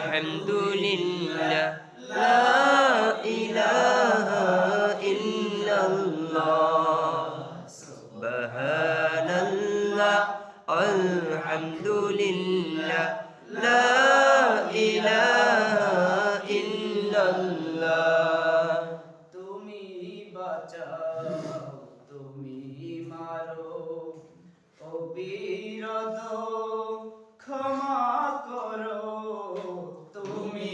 আলহামদুলিল্লাহ লা ইলাহা ইল্লাল্লাহ সুবহানাল্লাহ আলহামদুলিল্লাহ লা ইলাহা ইল্লাল্লাহ তুমি বাঁচাও তুমি মারো অবিরত ক্ষমা করো তুমি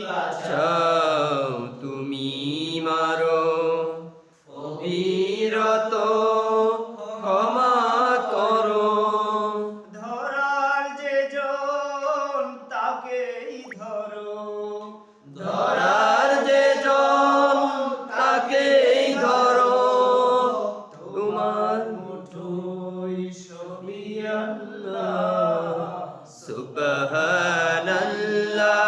বাঁচাও তুমি মারো অবিরত ক্ষমা করো ধরার যে জন তাকেই ধরো ধরার যে জন তাকেই ধরো তোমার মুঠোয় সবই আল্লাহ সুবহানাল্লাহ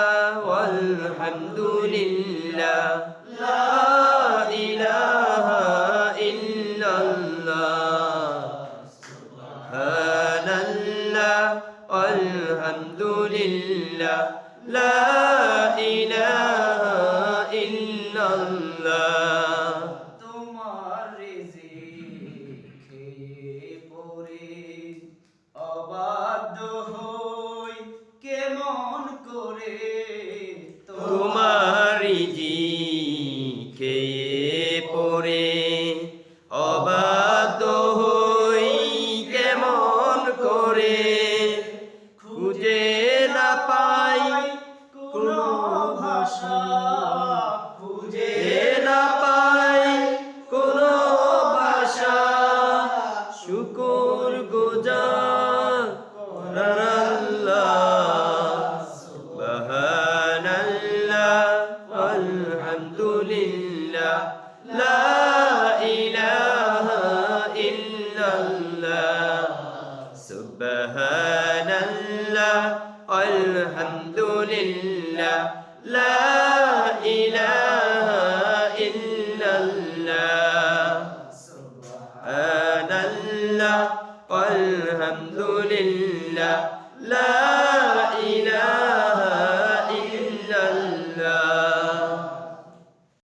ওয়ালহামদুলিল্লাহ লা ইলাহা ইল্লাল্লাহ সুবহানাল্লাহ ওয়ালহামদুলিল্লাহ লা ইলাহা ইল্লাল্লাহ তোমার রিজিক খেয়ে পড়ে অবাধ্য হই কেমন করে তোমার রিজিকে পড়ে অবাধ্য হই কেমন করে খুঁজে না পাই কোনো ভাষা খুঁজে না পাই কোনো ভাষা শুকর গুজার করার আল্লাহ সুবহানাল্লাহ আলহামদুলিল্লাহ লা ইলাহা ইল্লাল্লাহ সুবহানাল্লাহ আলহামদুলিল্লাহ লা